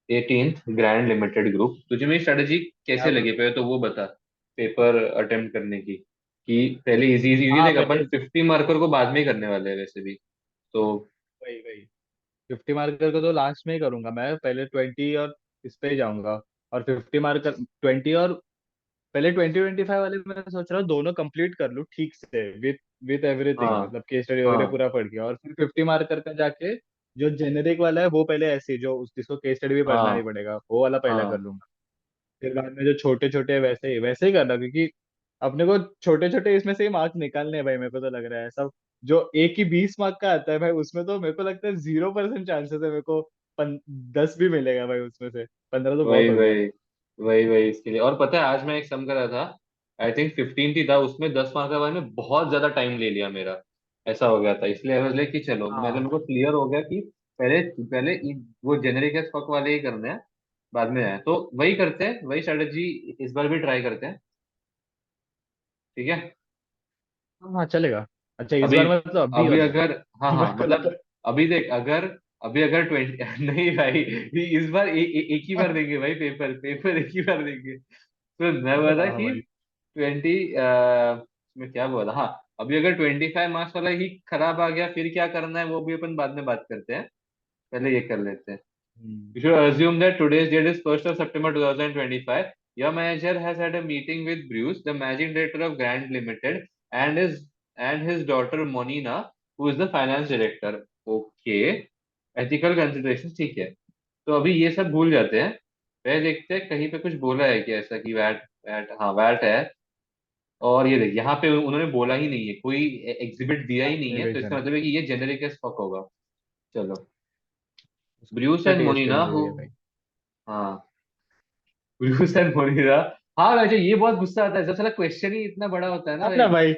18th grand limited group. तुझे मेरी strategy कैसे क्या लगी, बोल। पहले तो वो बता। पेपर अटेम्प्ट करने की, कि पहले इजी इजी, हाँ देख अपन पहले 50 मार्कर को बाद में ही करने वाले हैं वैसे भी तो। वही वही 50 मार्कर को तो लास्ट में ही करूंगा मैं, पहले 20 और इस पे ही जाऊंगा। और 50 मार्कर 20 और पहले 20-25 वाले मैं सोच रहा हूँ दोनों कंप्लीट कर लूँ ठीक से, विथ एवरीथिंग, हाँ मतलब केस स्टडी वगैरह हाँ पूरा पढ़ के, और फिर 50 मार्कर का जाके जो जेनेरिक वाला है वो पहले, ऐसे जो जिसको केस स्टडी भी पढ़ना नहीं हाँ पड़ेगा वो वाला पहला कर हाँ लूंगा। फिर बाद में जो छोटे छोटे वैसे ही करना, क्योंकि अपने को छोटे छोटे इसमें से ही मार्क्स निकालने हैं भाई, मेरे को तो लग रहा है सब। जो एक ही 20 मार्क का आता है भाई, उसमें तो मेरे को लगता है 0% चांसेस है मेरे को 10 भी मिलेगा भाई, उसमें से 15 तो बहुत वही हो गया। वही वही इसके लिए। और पता है आज मैं एक सम कर रहा था, आई थिंक 15 ही था, उसमें 10 मार्क वाले में बहुत ज्यादा टाइम ले लिया मेरा। ऐसा हो गया था, इसलिए मैं कि चलो, मतलब मेरे हाँ को क्लियर हो गया कि पहले पहले वो जेनरिक एस फक वाले ही करने हैं, बाद में आए तो वही करते हैं, वही स्ट्रेटेजी इस बार भी ट्राई करते हैं। ठीक है। हाँ चलेगा। अच्छा इस अभी बार मतलब अभी अभी वाला। अगर, हाँ हाँ मेरे को मतलब, लगा। अभी देख अगर, अभी अगर 20 नहीं भाई, इस बार एक ही बार देंगे भाई, पेपर पेपर एक ही बार देंगे। तो मैं बोला था हाँ कि भाई। 20, मैं क्या बोला था, हाँ। अभी अगर 25 मार्क्स वाला ही खराब आ गया, फिर क्या करना है वो भी अपन बाद में बात करते हैं, पहले ये कर लेते हैं। हम्म। You should assume that today's date is 1st of September 2025. Your manager has had a meeting with Bruce, the managing director of Grand Limited, and his daughter Monina, who is the finance director. Okay. Ethical considerations, ठीक है। तो अभी ये सब भूल जाते हैं, पहले देखते हैं कहीं पे कुछ बोला है कि ऐसा कि वैट वैट, हाँ वैट है। और ये देख यहाँ पे उन्होंने बोला ही नहीं है, कोई एग्जिबिट दिया ही टैक्स नहीं है, तो इसका एविजन, मतलब है कि ये जेनेरिक एस फक होगा। चलो। ब्रूस उसका एंड टीएसपी मोनिना मिल हु, गई है भाई। हाँ, ब्रूस एंड मोनिरा। हाँ वैसे ये बहुत गुस्सा आता है जब साला क्वेश्चन ही इतना बड़ा होता है ना हाँ ना भाई। भाई।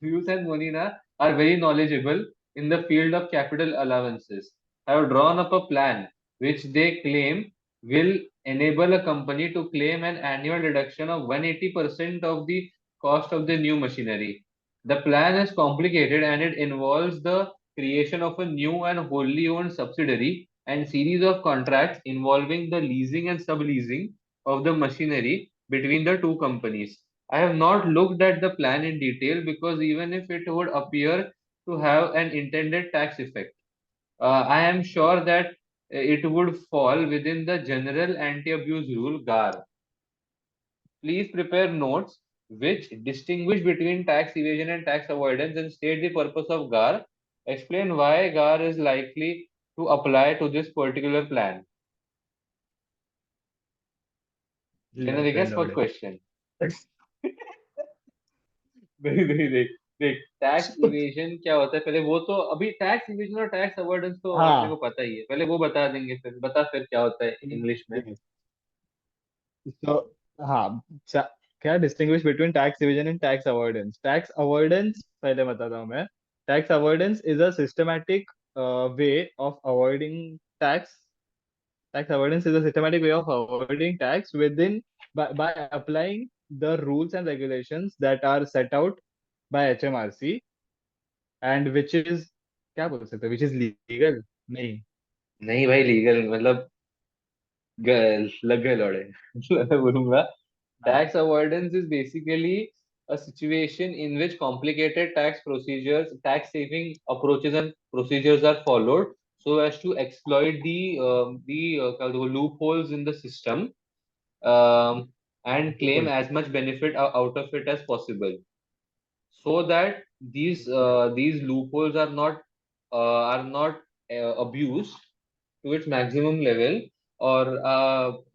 Bruce and Monina are very knowledgeable in the field of capital allowances, have drawn up a plan which they claim will enable a company to claim an annual reduction of 180% of the cost of the new machinery. The plan is complicated and it involves the creation of a new and wholly owned subsidiary and series of contracts involving the leasing and subleasing of the machinery between the two companies. I have not looked at the plan in detail because even if it would appear to have an intended tax effect, I am sure that it would fall within the general anti-abuse rule GAR. Please prepare notes which distinguish between tax evasion and tax avoidance and state the purpose of GAR. Explain why GAR is likely to apply to this particular plan. Left Generic and as fuck loaded. question. नहीं नहीं देख, देख tax evasion क्या होता है पहले वो तो, अभी टैक्स इवेजन और टैक्स अवॉइडेंस तो अपने को हाँ। पता ही है, पहले वो बता देंगे, फिर बता फिर क्या होता है इंग्लिश में। तो हाँ, क्या distinguish between tax evasion and tax avoidance. Tax avoidance पहले बताता हूँ मैं। Tax avoidance is a systematic way of avoiding tax. Tax avoidance is a systematic way of avoiding tax within by applying the rules and regulations that are set out by HMRC and which is, क्या बोल सकते हैं, which is legal नहीं। नहीं भाई legal मतलब लग गए लौड़े मैं बोलूंगा। हाँ। Tax avoidance is basically a situation in which complicated tax procedures, tax saving approaches and procedures are followed so as to exploit the loopholes in the system, um, and claim Cool. as much benefit out of it as possible, so that these loopholes are not abused to its maximum level, or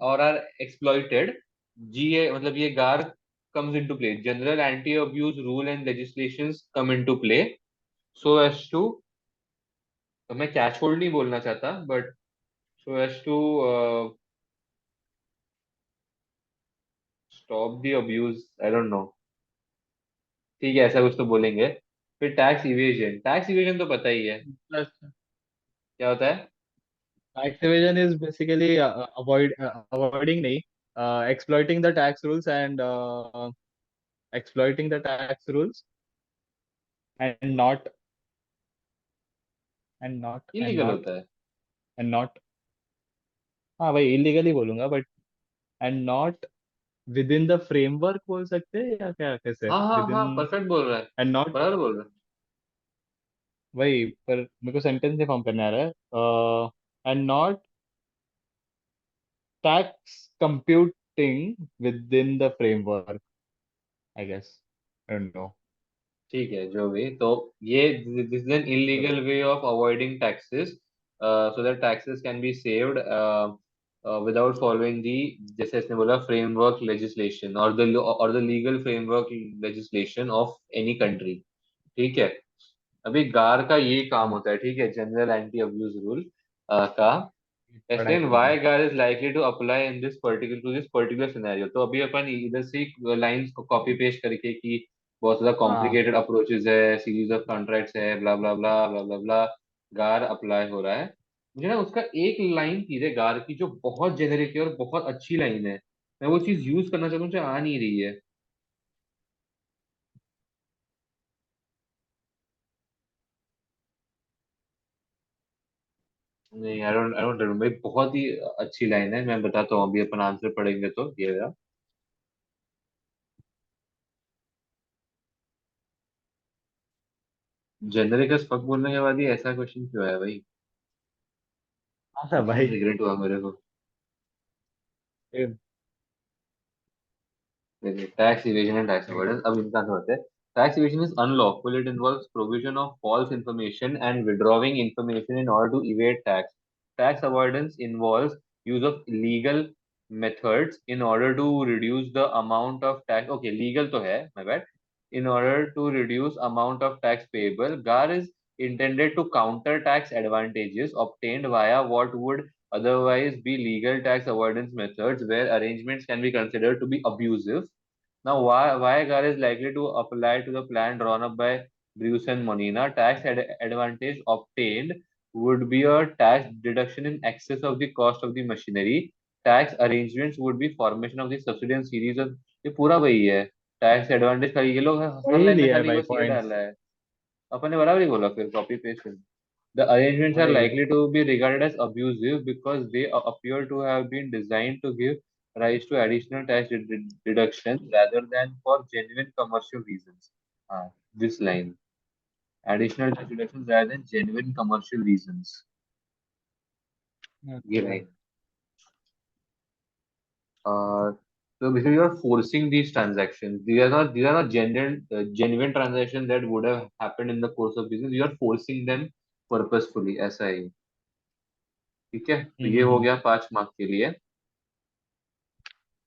are exploited. GA मतलब ये GAR comes into play. General anti-abuse rule and legislations come into play so as to, तो मैं catch hold नहीं बोलना चाहता, but so as to stop the abuse, I don't know। ठीक है, ऐसा कुछ तो बोलेंगे। फिर टैक्स इवेजन तो पता ही है क्या होता है। Tax evasion is basically avoiding नहीं, exploiting the tax rules and exploiting the tax rules and not and not and illegal not होता है। and not हाँ भाई इलीगली बोलूंगा, but and not with in the framework बोल सकते हैं या क्या, कैसे हाँ हाँ विद इन, हाँ, परफेक्ट बोल रहा है, एंड नॉट, बराबर बोल रहा है। वही पर मेरे को सेंटेंस नहीं फॉर्म करने आ रहा है, and not tax computing within the framework, I guess, I don't know. ठीक है, जो भी तो, ये this is an illegal way of avoiding taxes, so that taxes can be saved without following the, जैसे इसने बोला, फ्रेमवर्क लेजिस्लेशन और the legal framework legislation of any country. ठीक है। अभी गार का ये काम होता है, ठीक है, जनरल एंटी अब्यूज रूल का, पढ़ाई explain करो why तुम। GAR is likely to apply in this particular scenario। तो अभी अपन इधर से लाइंस को कॉपी पेस्ट करके कि बहुत ज्यादा हाँ कॉम्प्लिकेटेड अप्रोचेस है, सीरीज ऑफ कॉन्ट्रैक्ट्स है, ब्ला ब्ला ब्ला ब्ला ब्ला ब्ला, गार अप्लाई हो रहा है। मुझे ना उसका एक लाइन थी रे गार की जो बहुत जेनेरिक है और बहुत अच्छी लाइन है, मैं वो चीज यूज करना चाहता हूँ, मुझे आ नहीं रही है। नहीं, आई डोंट रिमेम्बर, बहुत ही अच्छी लाइन है, मैं बताता हूँ, अभी अपन आंसर पढ़ेंगे तो ये रहा। जेनेरिक एज फक बोलने के बाद ही ऐसा क्वेश्चन क्यों आया भाई? हाँ कितना भाई। रिग्रेट हुआ मेरे को। ये- tax evasion and tax avoidance, अब इनका आंसर होता है, tax evasion is unlawful, it involves provision of false information and withdrawing information in order to evade tax. Tax avoidance involves use of legal methods in order to reduce the amount of tax, okay, legal to hai, my bad, in order to reduce amount of tax payable. GAR is intended to counter tax advantages obtained via what would otherwise be legal tax avoidance methods, where arrangements can be considered to be abusive. Now, why GAR is likely to apply to the plan drawn up by Bruce and Monina? Tax advantage obtained would be a tax deduction in excess of the cost of the machinery. Tax arrangements would be formation of the subsidy and series of, ये पूरा वही है, tax advantage का ये लोग हर वही line में लिया है खाली भाई बस ये पॉइंट्स। डाला है। अपन ने बराबर ही बोला, फिर copy paste. The arrangements are वही। likely to be regarded as abusive because they appear to have been designed to give rise to additional tax deductions rather than for genuine commercial reasons. This line, additional tax deductions rather than genuine commercial reasons. ये अच्छा। line. Uh, so basically, you are forcing these transactions. These are not genuine transactions that would have happened in the course of business. You are forcing them purposefully. ऐसा ही, ठीक है, तो ये हो हम्म। गया 5 mark के लिए।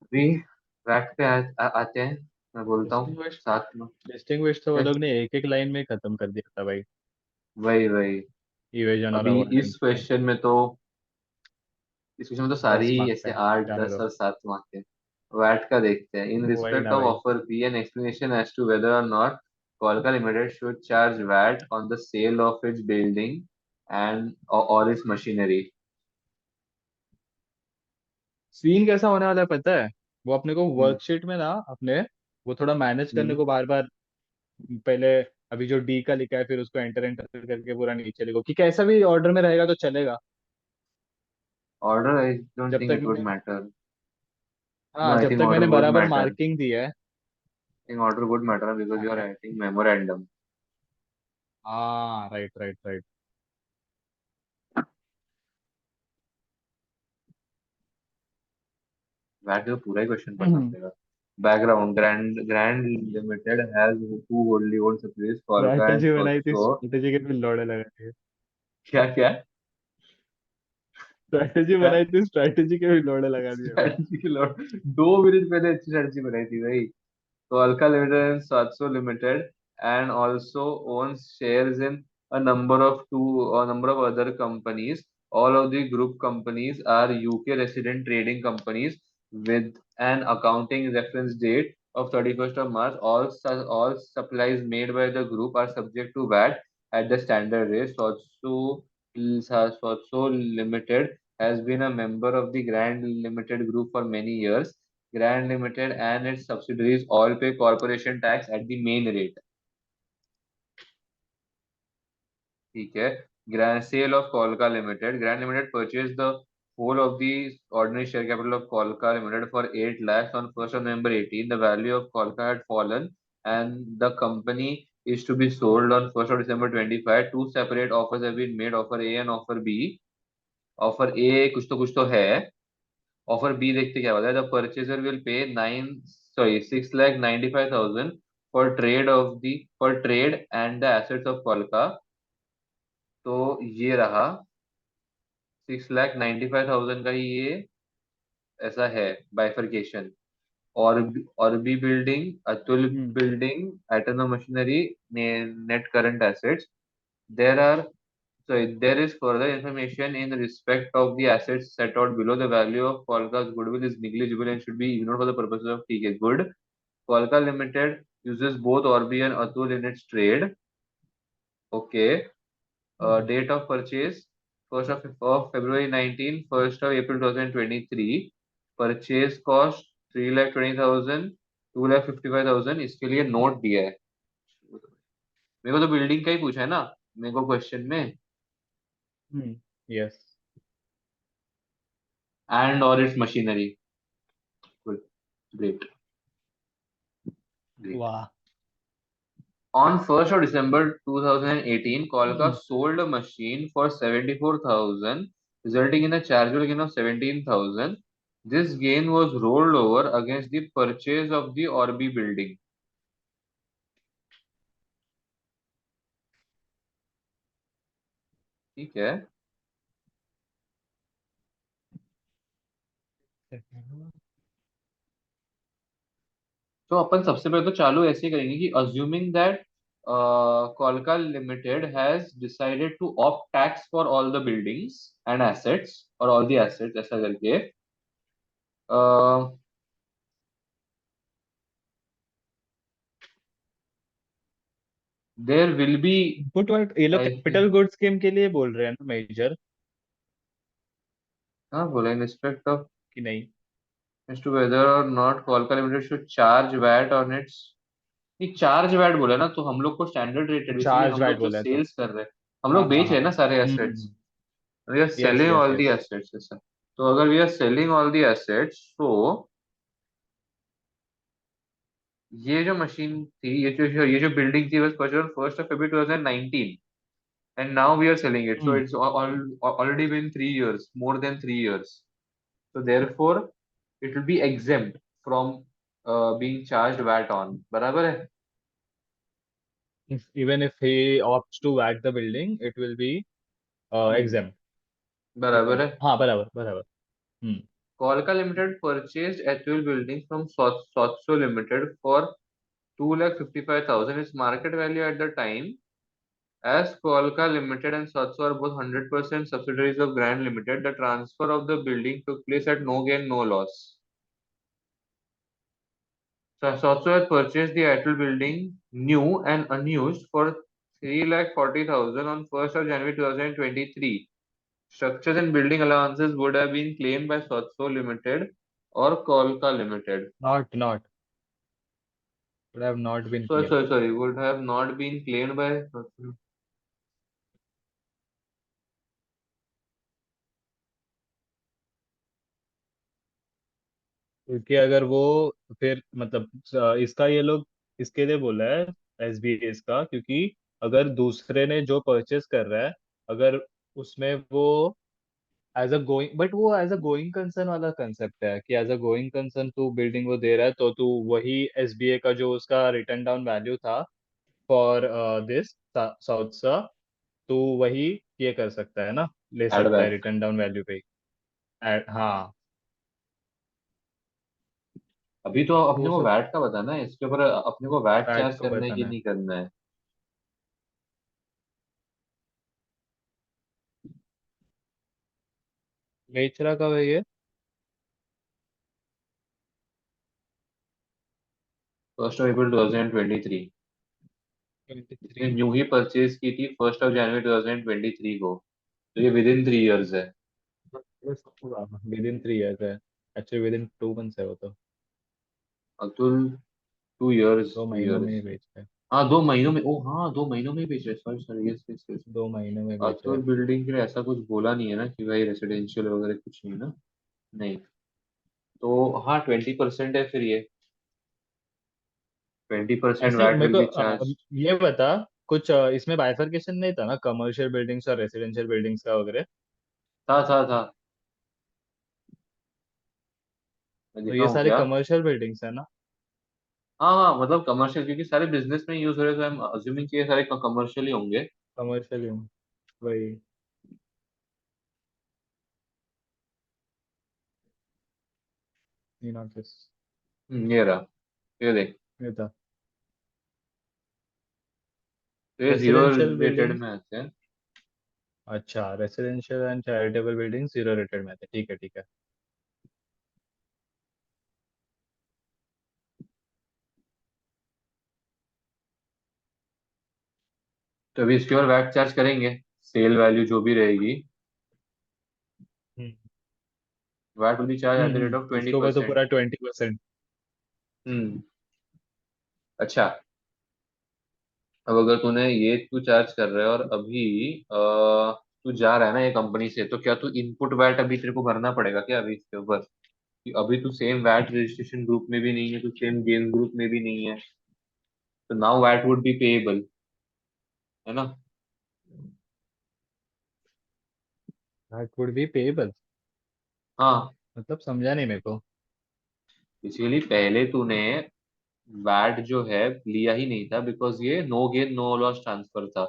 अभी फैक्ट पे आते हैं, मैं बोलता हूँ डिस्टिंग्विश, 7 में। डिस्टिंग्विश तो वो क्या? लोग ने एक एक लाइन में खत्म कर दिया था भाई, वही वही। इवेजन और अभी इस अवॉइडेंस में। क्वेश्चन में तो, इस क्वेश्चन में तो सारी 10 मार्क ऐसे पे, 8, जाने 10 दो। और 7 मार्क है। वैट का देखते हैं। इन वही रिस्पेक्ट ना ऑफ भाई। Offer be an explanation as to whether or not Qualca limited should charge VAT on the sale of its building and or its machinery. Scene कैसा होने वाला है पता है? वो अपने को हम्म। वर्कशीट में ना अपने, वो थोड़ा मैनेज करने हम्म। को बार बार, पहले अभी जो डी का लिखा है फिर उसको एंटर एंटर करके पूरा नीचे लिखो, कि कैसा भी ऑर्डर में रहेगा तो चलेगा। ऑर्डर, आई डोंट जब थिंक तक इट वुड मैंने, मैटर। नो, हाँ आई जब थिंक तक ऑर्डर मैंने वुड बराबर मैटर। मार्किंग दी है। Think order would matter because you are writing memorandum. हाँ राइट राइट राइट। वैट का पूरा ही क्वेश्चन पढ़ना पड़ेगा। Background, grand grand limited has two होल्डली owned subsidiaries, Forca and strategy बनाई थी, सोल्सो। स्ट्रैटेजी के भी लौड़े लगा दिए। क्या क्या? स्ट्रैटेजी क्या? बनाई थी, स्ट्रैटेजी के भी लौड़े लगा दिए भाई। स्ट्रेटजी की लॉट, 2 मिनट पहले अच्छी स्ट्रेटजी बनाई थी भाई। So Alka Limited and Satso Limited, and also owns shares in a number of other companies. All of the group companies are UK resident trading companies with an accounting reference date of 31st of March. All supplies made by the group are subject to VAT at the standard rate. Satso Limited has been a member of the Grand Limited Group for many years. Grand Limited and its subsidiaries all pay corporation tax at the main rate. ठीक है। Grand sale of Qualca limited, grand limited purchase the whole of the ordinary share capital of Qualca Limited for 8 lakhs on 1st of November 18. The value of Qualca had fallen and the company is to be sold on 1st of December 25. Two separate offers have been made, offer A and offer B. Offer A कुछ तो है. Offer B देखते क्या होता है. The purchaser will pay 6,95,000 for trade and the assets of Qualca. तो ये रहा 6,95,000 का ही ये ऐसा है बाइफर्केशन. और बी बिल्डिंग, अतुल हम्म बिल्डिंग, एटर्नो machinery, net current assets. There are So there is further information in respect of the assets set out below. The value of Qualca's goodwill is negligible and should be ignored for the purposes of TK. Good. Qualca Limited uses both Orbi and Atul in its trade. Okay. Hmm Date of purchase 1st of February 19, 1st of April 2023. Purchase cost 3,20,000, 2,55,000. इसके लिए note दिया है. मेरे को तो building का ही पूछा है ना मेरे को क्वेश्चन में. Yes And or its machinery. Good. Great. Great. वाह On 1st of December 2018, Qualcomm hmm sold a machine for 74,000, resulting in a chargeable gain of 17,000. This gain was rolled over against the purchase of the Orbi building. ठीक है. तो अपन सबसे पहले तो चालू ऐसे ही करेंगे कि assuming that Qualcomm Limited has decided to opt tax for all the buildings and assets or all the assets ऐसा करके uh, there will be input word ये लोग I think capital good scheme के लिए बोल रहे हैं ना मेजर हाँ बोला in respect of कि नहीं as to whether or not Qualcomm Limited should charge VAT on its. नहीं चार्ज वैट बोला ना तो हम लोग को स्टैंडर्ड रेटेड बेसिकली चार्ज हम वैट लोग जो बोला है तो सेल्स कर रहे हैं हम हाँ लोग हाँ बेच रहे हाँ हैं ना सारे assets. We are yes selling yes all the yes assets ऐसा. तो अगर we are selling all the assets तो ये जो मशीन थी ये जो बिल्डिंग थी was purchased on 1st of February 2019 and now we are selling it, so it's already been 3 years, more than 3 years. So therefore it will be exempt from being charged VAT on. बराबर है. even if he opts to whack the building it will be exempt बराबर है. हाँ बराबर बराबर हम्म Qualcomm Limited purchased Actual Building from Sotso Limited for 2,55,000. Its market value at the time, as Qualcomm Limited and Sotso are both 100% subsidiaries of Grand Limited, the transfer of the building took place at no gain, no loss. So Sotso had purchased the Atul building new and unused for 3,40,000 on 1st of January 2023. Structures and building allowances would have been claimed by Sotso Limited or Qualcomm Limited. not would have not been Sorry, claimed sorry, sorry. Would have not been claimed by. क्योंकि अगर वो फिर मतलब इसका ये लोग इसके लिए बोला है एसबीएस का क्योंकि अगर दूसरे ने जो परचेस कर रहा है अगर उसमें वो एज अ गोइंग बट वो एज अ गोइंग कंसर्न वाला कंसेप्ट है कि एज अ गोइंग कंसर्न तू बिल्डिंग वो दे रहा है तो तू वही एसबीए का जो उसका रिटर्न डाउन वैल्यू था फॉर दिस साउथ सा तू वही ये कर सकता है ना ले Add सकता है back. रिटर्न डाउन वैल्यू पे हाँ अभी तो तो अपने वो को सब वैट का बताना है इसके ऊपर अपने को वैट फैट चार्ज को करना है कि बताना है नहीं करना है. बेच रहा कब है ये 1st of April 2023. 23 इसने न्यू ही परचेज की थी 1st of January 2023 को. तो ये विद इन 3 years है. विद इन 3 इयर्स है एक्चुअली विद इन 2 मंथ्स है वो तो अतुल 2 years, दो टू महीनों में ही years. बेचता है हाँ 2 महीनों में, ओ हाँ 2 महीनों में ही बेच रहे, sorry sorry, yes yes yes. 2 महीने में बेच रहा अतुल है। बिल्डिंग के लिए ऐसा कुछ बोला नहीं है ना कि भाई रेसिडेंशियल वगैरह कुछ नहीं ना। नहीं। तो हाँ 20% है फिर ये, 20% ऐसे वैट मेरे विल को बी चार्ज। ये बता, कुछ इसमें बाइफरकेशन नहीं था ना, कमर्शियल बिल्डिंग्स और रेसिडेंशियल बिल्डिंग्स का वगैरह? था। मैं तो ये दिखाऊं सारे क्या? कमर्शियल बिल्डिंग्स है ना? हाँ हाँ, मतलब कमर्शियल, क्योंकि सारे बिजनेस में यूज हो रहे हैं, तो आई एम अज्यूमिंग कि ये सारे कमर्शियल ही होंगे। कमर्शियल ही वही। In office. ये रहा, ये देख। ये था। तो ये जीरो रेसिडेंशियल रेटेड बिल्डिंग। में आते हैं। अच्छा, residential and charitable building zero rated में थे, ठीक है ठीक है। तो अभी इसके और वैट चार्ज करेंगे, सेल वैल्यू जो भी रहेगी, hmm VAT will be charge at the rate of twenty इसके ऊपर तो परसेंट पूरा 20%। हम्म। अच्छा, अब अगर तूने ये तू चार्ज कर रहा है और अभी तू जा रहा है ना ये कंपनी से, तो क्या तू इनपुट वैट अभी तेरे को भरना पड़ेगा क्या अभी इसके ऊपर? कि अभी तू सेम वैट रजिस्ट्रेशन ग्रुप में भी नहीं है, तू सेम गेम ग्रुप में भी नहीं है, तो now VAT would be payable, है ना? That would be payable. हाँ। मतलब समझा नहीं मेरे को। बेसिकली पहले तूने वैट जो है लिया ही नहीं था, बिकॉज ये no gain no loss transfer था।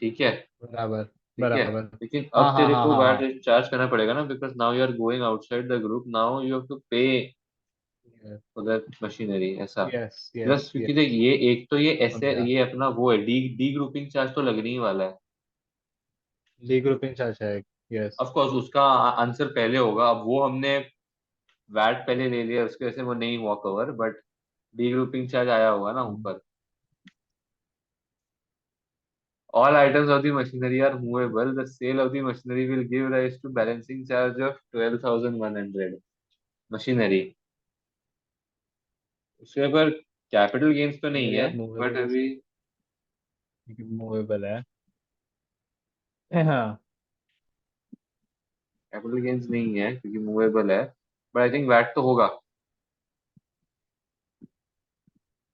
ठीक है। बराबर। ठीक है। बराबर। लेकिन हाँ अब हाँ तेरे हाँ को हाँ हाँ। वैट चार्ज करना पड़ेगा ना, because now you are going outside the group, now you have to pay for the machinery, ऐसा। यस यस प्लस क्योंकि यस। देख ये एक तो ये ऐसे समझा। ये अपना वो है, डी डी ग्रुपिंग चार्ज तो लगने ही वाला है। डी ग्रुपिंग चार्ज है। यस। ऑफ कोर्स उसका आंसर पहले होगा, अब वो हमने वैट पहले ले लिया, उसके वजह से वो नहीं हुआ cover, but D grouping charge आया होगा ना ऊपर। All items of the machinery are movable. The sale of the machinery will give rise to balancing charge of 12,100. Machinery. उसके ऊपर कैपिटल गेन्स तो नहीं मेरे है, यार बट मूवेबल अभी कैसे? मूवेबल है। हाँ। कैपिटल गेन्स नहीं है क्योंकि मूवेबल है, बट आई थिंक वैट तो होगा।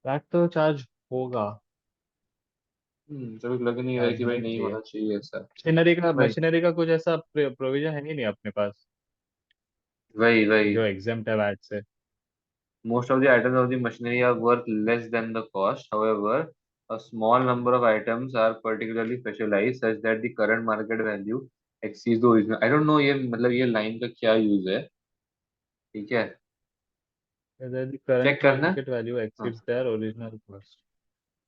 दैट तो चार्ज होगा। चलो लग नहीं रहा है चार्ज कि भाई होना ही नहीं चाहिए। होना चाहिए ऐसा। मशीनरी भाई का कुछ ऐसा प्रोविजन है ही नहीं अपने पास, वही वही। जो एग्जाम्प्ट है वैट से। Most of the items of the machinery are worth less than the cost. However, a small number of items are particularly specialized such that the current market value exceeds the original. I don't know ये मतलब ये line का क्या use है। ठीक है। whether the current check करना है। market value हाँ। exceeds their original cost.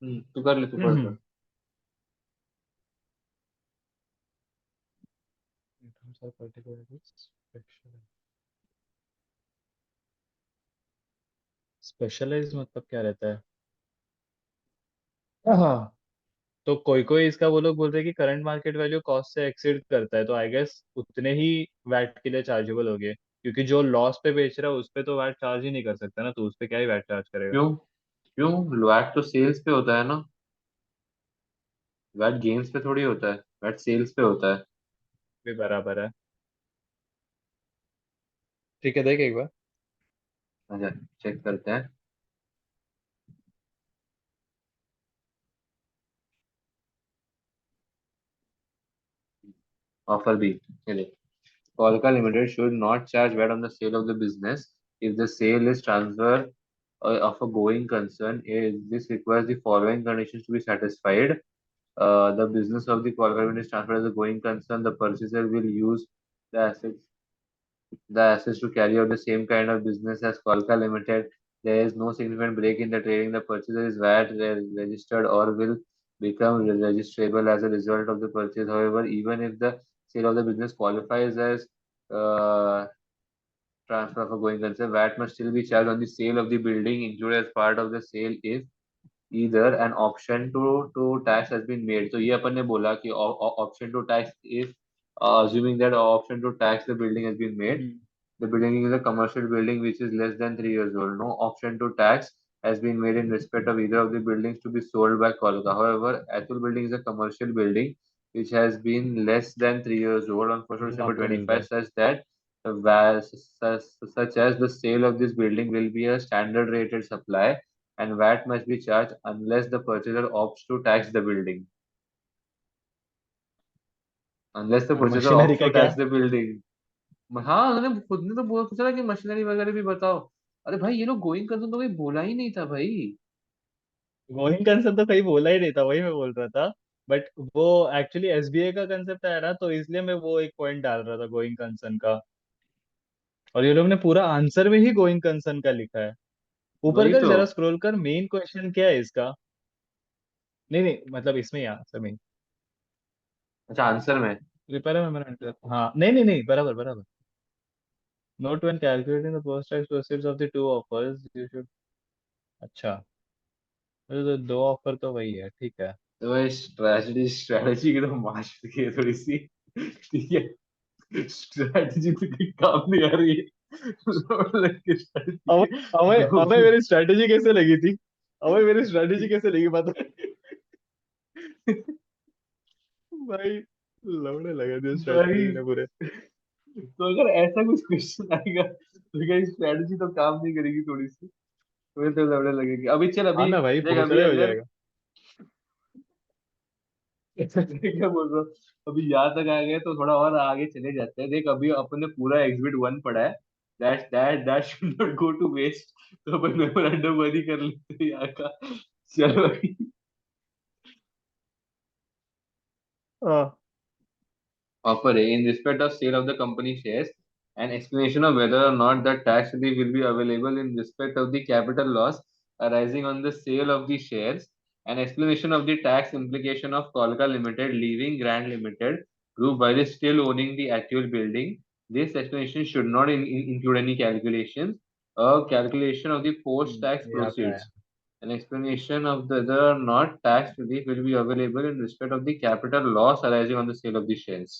तू कर ले, तू पढ़ कर। Items are particularly specialized मतलब क्या रहता है? हाँ। तो कोई कोई इसका वो लोग बोल रहे हैं कि करंट मार्केट वैल्यू कॉस्ट से एक्सीड करता है, तो आई गेस उतने ही वैट के लिए चार्जेबल हो गए, क्योंकि जो लॉस पे बेच रहा है उस पे तो वैट चार्ज ही नहीं कर सकता ना, तो उस पे क्या ही वैट चार्ज करेगा? क्यों? क्यों? वैट तो सेल्स पे होता है ना, वैट गेम्स पे थोड़ी होता है, वैट सेल्स पे होता है। भी बराबर है। ठीक है, देख एक बार। अच्छा, चेक करते हैं। ऑफर भी, ये देख। Qualcomm Limited should not charge VAT on the sale of the business if the sale is transfer of a going concern. This requires the following conditions to be satisfied. The business of the Qualcomm Limited is transferred as a going concern. The purchaser will use the assets to carry out the same kind of business as Qualcomm Limited. There is no significant break in the trading. The purchaser is VAT registered or will become registrable as a result of the purchase. However, even if the sale of the business qualifies as uh, transfer of a going concern, VAT must still be charged on the sale of the building included as part of the sale if either an option to tax has been made. तो ये अपन ने बोला कि option to tax if assuming that option to tax the building has been made. Hmm The building is a commercial building which is less than 3 years old. No option to tax has been made in respect of either of the buildings to be sold by Kolka. However, Atul building is a commercial building which has been less than 3 years old on 1st December lock कर देते 25, हैं। such as the sale of this building will be a standard rated supply and VAT must be charged unless the purchaser opts to tax the building. Unless the और purchaser machinery opts का to क्या? tax the building. हाँ, उन्होंने खुद ने तो बोला पूछा कि मशीनरी वगैरह भी बताओ। अरे भाई ये लोग गोइंग कंसर्न तो कोई बोला ही नहीं था भाई। गोइंग कंसेप्ट तो कहीं बोला ही नहीं था, वही मैं बोल रहा था। बट वो एक्चुअली एसबीआई का कंसेप्ट आया ना, तो इसलिए मैं वो एक पॉइंट डाल रहा था गोइंग कंसर्न का। और ये लोग ने पूरा आंसर में ही गोइंग कंसर्न का लिखा है। ऊपर वही कर, तो। जरा स्क्रॉल कर, मेन क्वेश्चन क्या है इसका। नहीं नहीं, मतलब इसमें ही आंसर में। अच्छा, आंसर में। रिपेयर मेमोरेंडम, हाँ, नहीं नहीं नहीं, बराबर बराबर। Note when calculating the post tax proceeds of the two offers you should. अच्छा, तो दो ऑफर तो वही है, ठीक है। तो भाई स्ट्रेटजी स्ट्रेटजी की तो मास्टर की है थोड़ी सी। ठीक है, स्ट्रेटजी तो कहीं काम नहीं आ रही है। लग के अबे स्ट्रेटजी अबे दो अबे, मेरी स्ट्रेटेजी कैसे लगी थी? अबे मेरी स्ट्रेटेजी कैसे लगी पता? भाई, लौड़े लगा दिया भाई, स्ट्रेटेजी ने पूरे। तो अगर ऐसा कुछ क्वेश्चन आएगा तो क्या स्ट्रेटजी तो काम नहीं करेगी थोड़ी सी? तुम्हें तो लड़ने लगेगी। अभी चल, हाँ अभी ना भाई, देख, अभी भोसड़े हो अगर जाएगा। देख क्या बोल रहा हूँ, अभी यहाँ तक आ गए तो थोड़ा और आगे चले जाते हैं। देख, अभी अपन ने पूरा एग्जिबिट 1 पढ़ा है। That should not go to waste. तो अपन मेमोरेंडम वरी कर लेते हैं यहाँ का। चलो भाई। हाँ। Offer A. In respect of sale of the company shares, an explanation of whether or not the tax relief will be available in respect of the capital loss arising on the sale of the shares, an explanation of the tax implication of Kolka Limited leaving Grand Limited group while still owning the actual building. This explanation should not include any calculations. A calculation of the post-tax यहाँ पे proceeds. आया। An explanation of whether or not tax relief will be available in respect of the capital loss arising on the sale of the shares.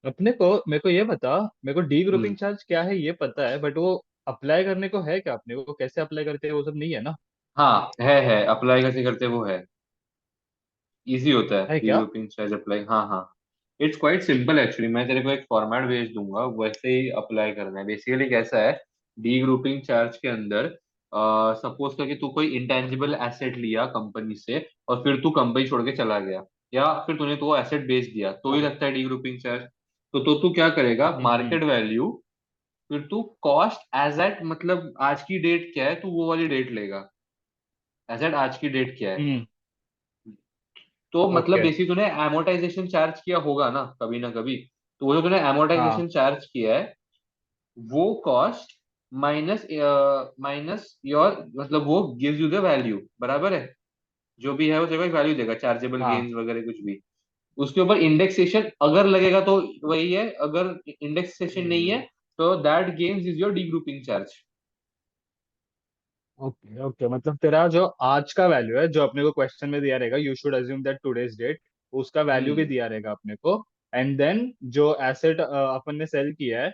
अपने को, मेरे को ये बता, मेरे को डी हम्म। ग्रुपिंग चार्ज क्या है ये पता है, बट वो अप्लाई करने को है क्या? अपने को कैसे अप्लाई करते हैं वो सब नहीं है ना? हाँ, है अप्लाई कैसे करते हैं वो है। इजी होता है है डी क्या? ग्रुपिंग चार्ज अप्लाई, हाँ हाँ। It's quite simple actually. मैं तेरे को एक फॉर्मेट भेज दूंगा, वैसे ही अप्लाई करना है। बेसिकली कैसा है, डी ग्रुपिंग चार्ज के अंदर सपोज कर कि तू कोई इंटेंजिबल एसेट लिया कंपनी से और फिर तू कंपनी छोड़ के चला गया, या फिर तूने तो वो एसेट बेच दिया, तो ही हाँ। लगता है डी ग्रुपिंग चार्ज। तो तू क्या करेगा, हम्म मार्केट वैल्यू, फिर तू कॉस्ट एज एट, मतलब आज की डेट क्या है, तू वो वाली डेट लेगा। एसेट आज की डेट क्या है, हम्म। तो मतलब ओके। बेसिक तूने amortization चार्ज किया होगा ना कभी। तो वो जो तूने amortization हाँ चार्ज किया है, वो कॉस्ट माइनस माइनस योर, मतलब वो गिव्स यू द वैल्यू, बराबर है। जो भी है वो तेरे को एक वैल्यू देगा, चार्जेबल हाँ। गेन्स वगैरह कुछ भी। उसके ऊपर इंडेक्सेशन अगर लगेगा तो वही है, अगर इंडेक्सेशन नहीं है तो that gains is your D grouping charge. Okay okay, मतलब तेरा जो आज का वैल्यू है, जो अपने को क्वेश्चन में दिया रहेगा, you should assume that today's date, उसका वैल्यू भी हम्म। दिया रहेगा अपने को। एंड देन जो एसेट अपन ने सेल किया है,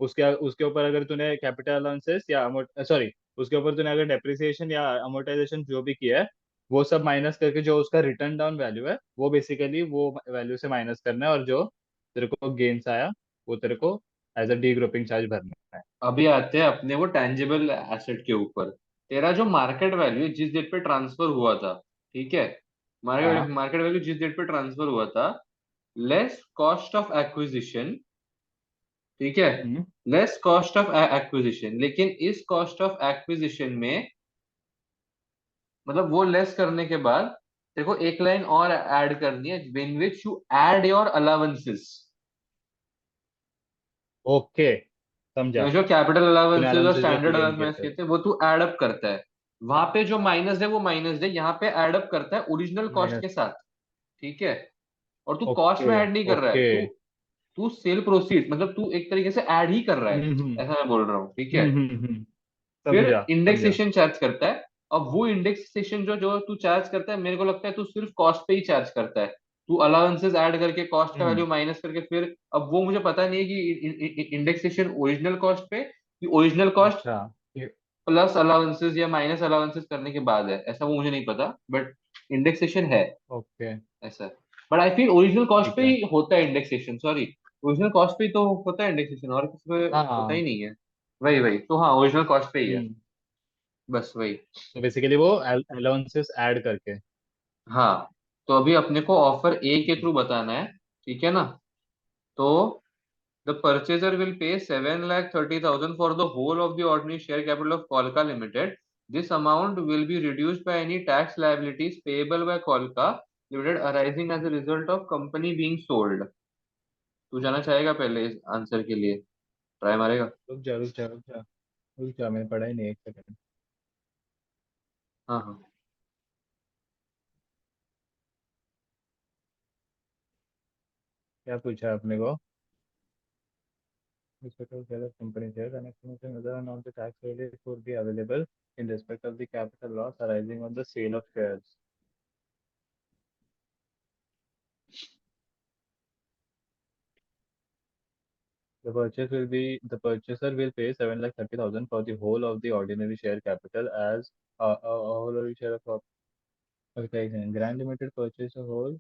उसके उसके ऊपर अगर तूने कैपिटल अलाउंसेस या सॉरी, उसके ऊपर तूने अगर डेप्रिसिएशन या अमोर्टाइजेशन जो भी किया है, वो सब माइनस करके जो उसका रिटर्न डाउन वैल्यू है, वो बेसिकली वो वैल्यू से माइनस करना है, और जो तेरे को गेन्स आया वो तेरे को as a degrouping charge भरना है। अभी आते हैं अपने वो टैंजिबल एसेट के ऊपर। तेरा जो मार्केट वैल्यू जिस डेट पे ट्रांसफर हुआ था, ठीक है, मार्केट हाँ। मार्केट वैल्यू जिस डेट पे ट्रांसफर हुआ था, लेस कॉस्ट ऑफ एक्विजिशन, ठीक है, hmm. Less cost of acquisition. लेकिन इस कॉस्ट ऑफ एक्विजिशन में, मतलब वो लेस करने के बाद तेरे को एक लाइन और ऐड करनी है, in which you add your allowances. Okay, समझा। जो कैपिटल तूने अलाउंसेस और अलाउंसेस जो स्टैंडर्ड गेन किए अलाउंसेस थे। कहते हैं वो तू ऐड अप करता है। वहां पे जो माइनस है वो माइनस है, यहाँ पे ऐड अप करता है ओरिजिनल कॉस्ट माइनस। के साथ। ठीक है, और तू कॉस्ट ओके में ऐड नहीं कर रहा है, ओके। तू तू सेल प्रोसीड, मतलब तू एक तरीके से ऐड ही कर रहा है। हम्म। ऐसा मैं बोल रहा हूँ, ठीक है। फिर समझा समझा। इंडेक्सेशन चार्ज करता है। अब वो इंडेक्सेशन जो जो तू चार्ज करता है, मेरे को लगता है तू सिर्फ कॉस्ट पे ही चार्ज करता है। तू अलाउंसेस ऐड करके कॉस्ट का हम्म। वैल्यू माइनस करके फिर, अब वो मुझे पता नहीं है कि इंडेक्सेशन ओरिजिनल कॉस्ट पे कि ओरिजिनल कॉस्ट अच्छा। प्लस अलाउंसेस या माइनस अलाउंसेस करने के बाद है, ऐसा वो मुझे नहीं पता, बट इंडेक्सेशन है ओके। ऐसा। But I feel original cost ठीक पे है। ही होता है इंडेक्सेशन, सॉरी, ओरिजिनल कॉस्ट पे ही तो होता है इंडेक्सेशन, और किसी पे हाँ होता ही हाँ। नहीं है। वही वही तो, हाँ ओरिजिनल कॉस्ट पे ही है, हम्म। बस वही। तो बेसिकली वो अलाउंसेस ऐड करके। हाँ, तो अभी अपने को ऑफर ए के ठीक है। थ्रू बताना है, ठीक है ना? तो the purchaser will pay 7,30,000 for the whole of the ordinary share capital of Qualca limited. This amount will be reduced by any tax liabilities payable by Qualca limited arising as a result of company being sold. तू जाना चाहेगा पहले इस answer के लिए, try मारेगा? रुक जा रुक जा रुक जा। रुक जा, मैंने पढ़ा ही नहीं, एक सेकंड। हाँ हाँ। क्या पूछा आपने को? Respect of sale of company shares and explanation whether or not the tax relief would be available in respect of the capital loss arising on the sale of shares. The purchaser will pay 7,30,000 for the whole of the ordinary share capital as a whole of the share of okay, Grand Limited purchased a whole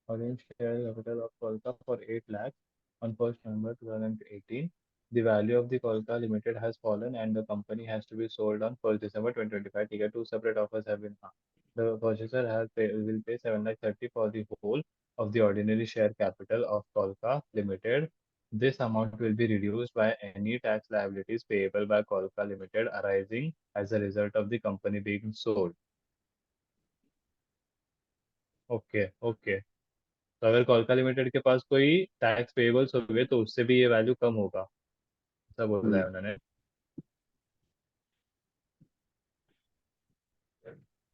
ordinary share capital of Kolka for 8 lakhs on 1st November 2018. The value of the Kolka Limited has fallen and the company has to be sold on 1st December 2025. ठीक है, two separate offers have been. The purchaser will pay 7 lakh 30 for the whole of the ordinary share capital of Kolka Limited. This amount will be reduced by any tax liabilities payable by Kolka Limited arising as a result of the company being sold. Okay okay. तो अगर कोलका limited के पास कोई tax pebbles हो गए तो उससे भी ये वैल्यू कम होगा, ऐसा बोला है उन्होंने।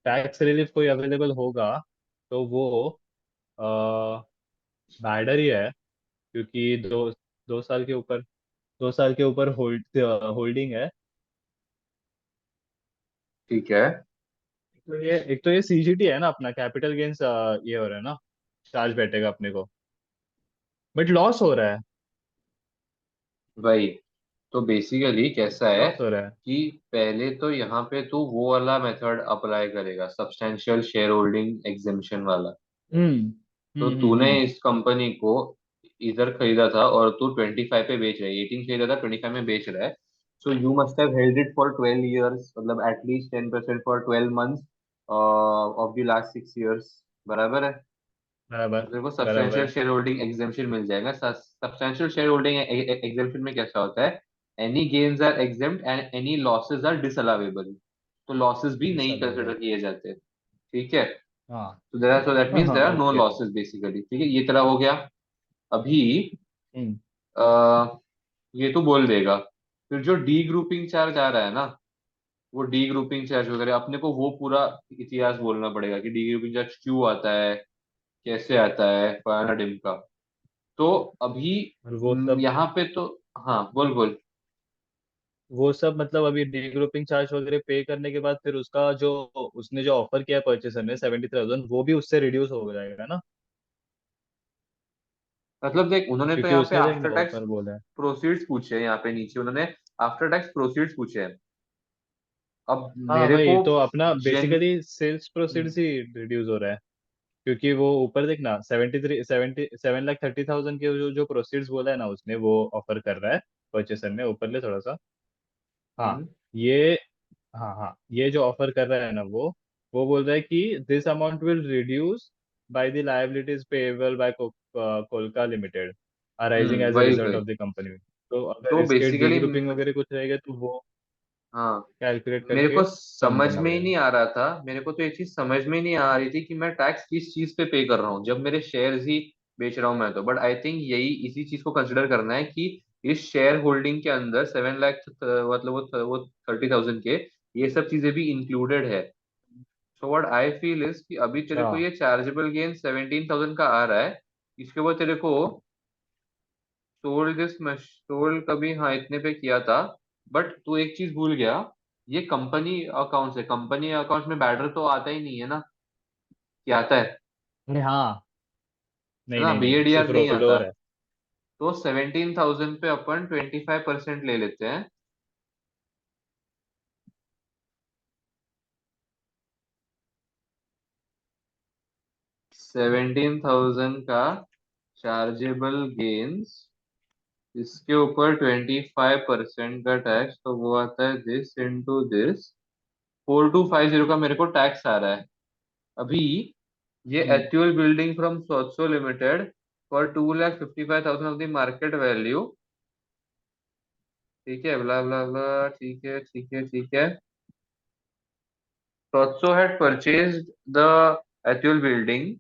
टैक्स रिलीफ कोई अवेलेबल होगा तो वो बैडर ही है, क्योंकि दो साल के ऊपर, 2 साल के ऊपर होल्डिंग है। ठीक है। एक तो ये सीजीटी है ना, अपना कैपिटल गेन्स ये हो रहा है ना, चार्ज बैठेगा अपने को, बट लॉस हो रहा है। वही, तो बेसिकली कैसा है लॉस हो रहा है। कि पहले तो यहाँ पे तू वो वाला मेथड अप्लाई करेगा, सब्सटेंशियल शेयर होल्डिंग एग्जेम्पशन वाला। हम्म तो तूने हम्म। इस कंपनी को इधर खरीदा था और तू 25 पे बेच रहा है, 18 खरीदा था 25 में बेच रहा है। So you must have held it for 12 years, मतलब at least 10% for 12 months of the last 6 years, बराबर है? बराबर तो तेरे को सब्सटेंशियल बराबर। शेयर होल्डिंग एग्जेम्पशन मिल जाएगा। सब्सटेंशियल शेयर होल्डिंग एग्जेम्पशन में कैसा होता है, any gains are exempt and any losses are disallowable. तो लॉसेस भी नहीं कंसिडर डिसअलाउेबल। किए जाते, ठीक है? हाँ सो दैट मीन्स हाँ। There are no okay. Losses basically, ठीक है, ये तरह हो गया। अभी हम्म ये तो बोल देगा, फिर जो डी ग्रुपिंग चार्ज आ रहा है ना, वो डी ग्रुपिंग चार्ज वगैरह अपने को वो पूरा इतिहास बोलना पड़ेगा कि डी ग्रुपिंग चार्ज क्यों आता है, कैसे आता है, फलाना ढिमका। तो अभी और वो सब, यहाँ पे तो, हाँ बोल बोल। मतलब अभी डी ग्रुपिंग चार्ज वगैरह पे करने के बाद फिर उसका जो, उसने जो ऑफर किया परचेसर ने 70,000, वो भी उससे रिड्यूस हो जाएगा ना? मतलब देख, उन्होंने तो क्योंकि यहाँ पे उसने देख आफ्टर ना टैक्स ऑफर बोला है। प्रोसीड्स पूछे हैं, यहाँ पे नीचे उन्होंने आफ्टर टैक्स प्रोसीड्स पूछे हैं। अब हाँ मेरे को वही तो, अपना जेन बेसिकली सेल्स प्रोसीड्स ही रिड्यूस हो रहा है। क्योंकि वो ऊपर देखना 7 लाख 30,000 के जो जो प्रोसीड्स बोला है ना उसने, वो ऑफर कर रहा है परचेसर ने, ऊपर ले थोड़ा सा। हाँ ये, हाँ हाँ, ये जो ऑफर कर रहा है ना वो बोल रहा है कि this amount will reduce by the liabilities payable by Qualca limited arising as a वही रिजल्ट वही ऑफ द कंपनी। तो अगर तो इसके डी बेसिकली, ग्रुपिंग वगैरह कुछ रहेगा तो वो हाँ, कैलकुलेट मेरे करके को कम समझ करना में ही पड़ेगा। नहीं आ रहा था, मेरे को तो ये चीज समझ में ही नहीं आ रही थी कि मैं टैक्स किस चीज पे कर रहा हूँ जब मेरे शेयर्स ही बेच रहा हूँ मैं तो। बट आई थिंक यही इसी चीज को कंसिडर करना है कि इस शेयर होल्डिंग के अंदर 7 लाख, मतलब वो 30,000 के, ये सब चीजें भी इंक्लूडेड है। So what I feel is कि अभी तेरे अच्छा। को ये चार्जेबल गेन 17,000 का आ रहा है, इसके बाद तेरे को सोल्ड कभी, हाँ इतने पे किया था। बट तू एक चीज भूल गया, ये कंपनी अकाउंट है, कंपनी अकाउंट में बैटर तो आता ही नहीं है ना, क्या आता है? अरे हाँ। है नहीं ना, नहीं नहीं, बीएडीआर सिर्फ नहीं रोल आता। ओवर है। तो 17,000 पे अपन 25% ले लेते हैं, 17,000 का चार्जेबल गेन्स, इसके ऊपर 25% का टैक्स, तो वो आता है दिस इंटू दिस। 4250 का मेरे को टैक्स आ रहा है अभी। ये hmm actual building from Sotso limited for 2,55,000 of the market value. ठीक है, ब्ला ब्ला ब्ला, ठीक है ठीक है ठीक है। Sotso had purchased the actual building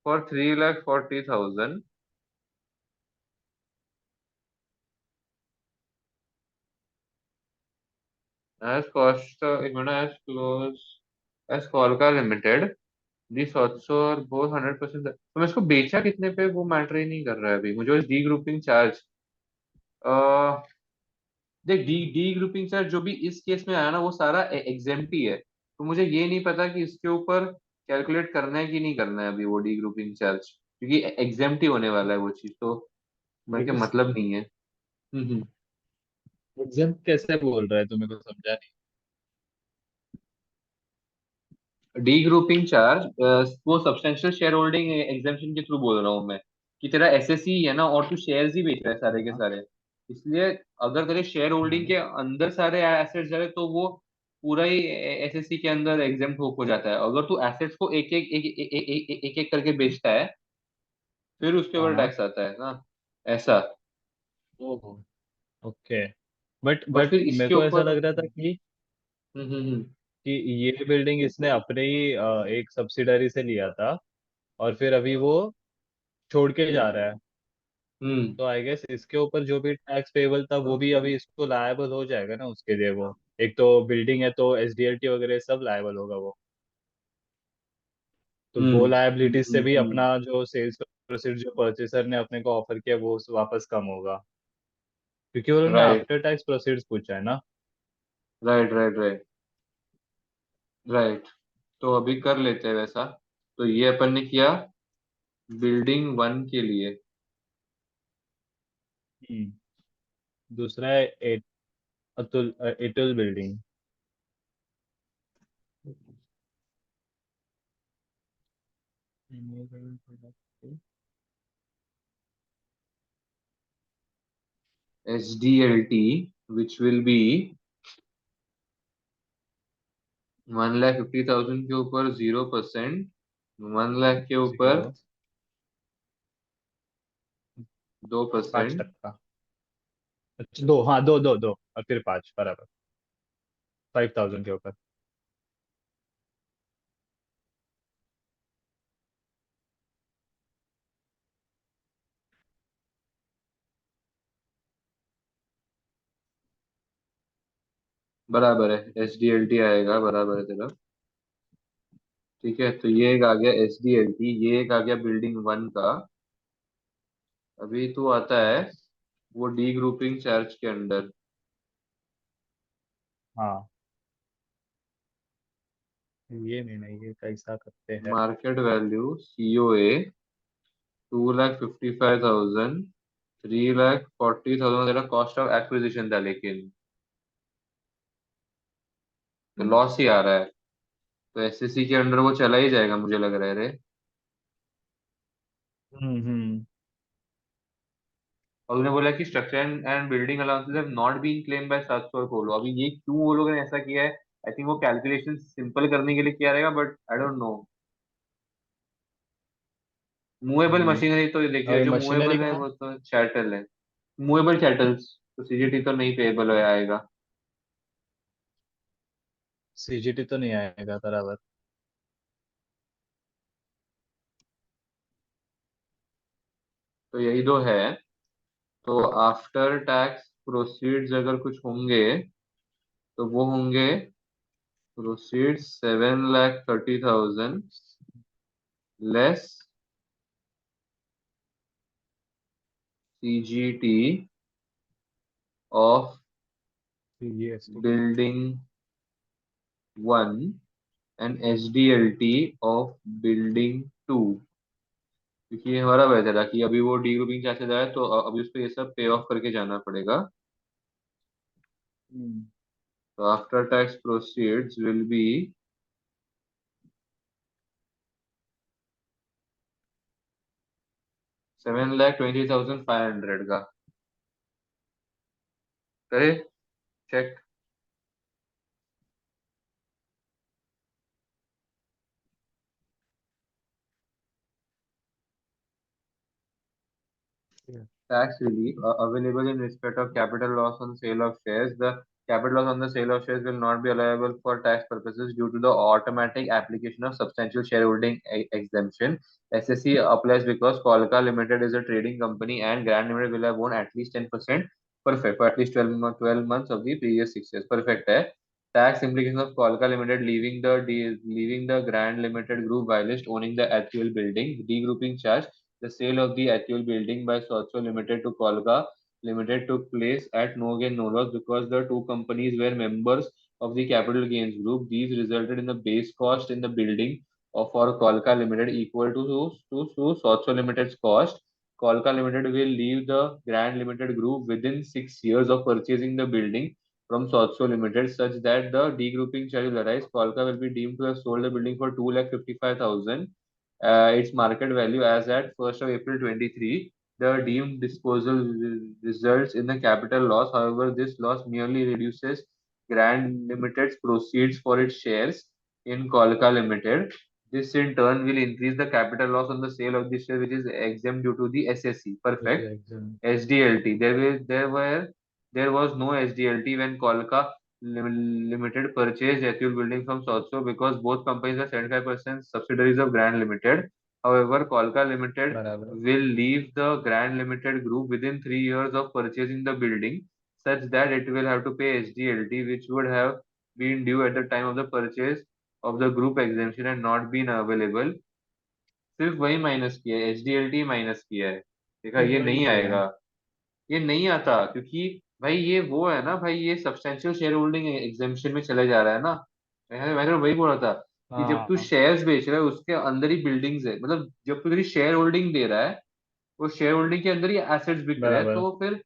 for 3,40,000 as cost, एक minute, as close as Qualca Limited, the Sotso और बोथ 100%। तो मैं इसको बेचा कितने पे वो मैटर ही नहीं कर रहा है अभी मुझे, डी ग्रुपिंग चार्ज। देख, डी डी ग्रुपिंग चार्ज जो भी इस केस में आया ना वो सारा एग्जेम्प्टी है, तो मुझे ये नहीं पता कि इसके ऊपर कैलकुलेट करना है कि नहीं करना है अभी वो डी ग्रुपिंग चार्ज, क्योंकि एग्जेम्प्टी होने वाला है वो चीज, तो मेरे के बिकॉज मतलब नहीं है। एग्जाम कैसे बोल रहा है, तुम्हें को समझा नहीं। डी ग्रुपिंग चार्ज वो सब्सटेंशियल शेयर होल्डिंग एग्जेम्पशन के थ्रू बोल रहा हूँ मैं, कि तेरा एसएससी है ना और तू शेयर्स ही बेच रहा है सारे के हाँ सारे, इसलिए अगर तेरे शेयर होल्डिंग हाँ। के अंदर सारे एसेट्स जा रहे तो वो पूरा ही एसएससी के अंदर एग्जेम्प्ट हो जाता है। अगर तू एसेट्स को एक एक करके बेचता है फिर उसके ऊपर हाँ। टैक्स आता है ना, ऐसा। ओहो। ओके। बट बट बट फिर मेरे इसके को ऐसा ऊपर लग रहा था कि ये बिल्डिंग इसने अपने ही एक सब्सिडरी से लिया था, और फिर अभी वो छोड़ के जा रहा है। हम्म तो आई गेस इसके ऊपर जो भी टैक्स पेबल था वो भी अभी इसको लायबल हो जाएगा ना उसके लिए। वो एक तो बिल्डिंग है तो एसडीएलटी वगैरह सब लायबल होगा वो। तो वो हम्म लायबिलिटीज से भी हम्म। अपना जो सेल्स प्रोसीड जो परचेसर ने अपने को ऑफर किया वो वापस कम होगा, क्योंकि उन्होंने राइट आफ्टर टैक्स प्रोसीड्स पूछा है ना। Right right right right. तो अभी कर लेते हैं वैसा। तो ये अपन ने किया बिल्डिंग वन के लिए। हम्म। दूसरा है Atul एटल building. SDLT which will be 1,50,000 के ऊपर 0%, 1 लाख के ऊपर जीरो। पाँच 2%। टक्का अच्छा दो, हाँ दो दो दो और फिर पाँच बराबर। 5,000 के ऊपर। बराबर है, SDLT आएगा, बराबर है तेरा। ठीक है, तो ये एक आ गया SDLT, ये एक आ गया बिल्डिंग वन का। अभी तो आता है वो डी ग्रुपिंग चार्ज के अंडर। हाँ ये नहीं, ये कैसा करते हैं। मार्केट वैल्यू COA 2,55,000, 3,40,000 तेरा कॉस्ट ऑफ एक्विजिशन था, लेकिन लॉस ही आ रहा है, तो एसएससी के अंडर वो चला ही जाएगा मुझे लग रहा है रे। हम्म। और उन्होंने बोला कि structure and building allowances have not been claim by Sotso और पोलो। अभी ये क्यों वो लोगों ने ऐसा किया है, आई थिंक वो कैलकुलेशन सिंपल करने के लिए किया रहेगा, but I don't no. Movable hmm. Machinery तो देखिए, और ये जो मशीनरी मूवेबल है कहाँ। वो तो चैटल है। मूवेबल चैटल्स तो सीजीटी तो नहीं पेएबल हो आएगा। सीजीटी तो नहीं आएगा बराबर। तो यही दो है। तो आफ्टर टैक्स प्रोसीड्स अगर कुछ होंगे तो वो होंगे proceeds 7,30,000 less CGT of GST. Building one and SDLT of building two. क्योंकि ये हमारा वजह था कि अभी वो डी ग्रुपिंग चार्जेस आया, तो अभी उसको ये सब पे ऑफ करके जाना पड़ेगा। हम्म। तो after tax proceeds will be 7,20,500 का करे check. Tax relief available in respect of capital loss on sale of shares. The capital loss on the sale of shares will not be allowable for tax purposes due to the automatic application of substantial shareholding exemption. SSC applies because Qualca Limited is a trading company and Grand Limited will have owned at least 10%. Perfect. For at least 12 months of the previous 6 years. Perfect. है. Tax implications of Qualca Limited leaving the Grand Limited group while owning the actual building. Degrouping charge. The sale of the actual building by Sotso Limited to Kolga Limited took place at no gain no loss because the two companies were members of the capital gains group. These resulted in the base cost in the building of for Kolka Limited equal to Sotso Limited's cost. Kolka Limited will leave the Grand Limited group within 6 years of purchasing the building from Sotso Limited, such that the degrouping charge will arise. Kolka will be deemed to have sold the building for 2,55,000 its market value as at 1st of April 23. The deemed disposal results in a capital loss. However, this loss merely reduces Grand Limited's proceeds for its shares in Kolka Limited. This in turn will increase the capital loss on the sale of the share, which is exempt due to the SSC. Which is Perfect. excellent. SDLT. There was no SDLT when Kolka Limited purchased Ethel Building from Sotso because both companies are 75% subsidiaries of Grand Limited. However, Kolka Limited बराबर. will leave the Grand Limited group within 3 years of purchasing the building, such that it will have to pay SDLT, which would have been due at the time of the purchase of the group exemption and not been available. सिर्फ वही minus किया है, एचडीएलटी minus किया है. देखा सिर्फ ये वही नहीं किया है. आएगा. ये नहीं आता क्योंकि भाई ये वो है ना भाई, ये सब्सटेंशियल शेयर होल्डिंग एग्जेम्पशन में चले जा रहा है ना. मैंने वही बोला था कि जब तू हाँ शेयर्स बेच रहा है उसके अंदर ही बिल्डिंग्स है, मतलब जब तू तेरी शेयर होल्डिंग दे रहा है वो शेयर होल्डिंग के अंदर ही एसेट्स बिक रहे हैं, बराबर. तो फिर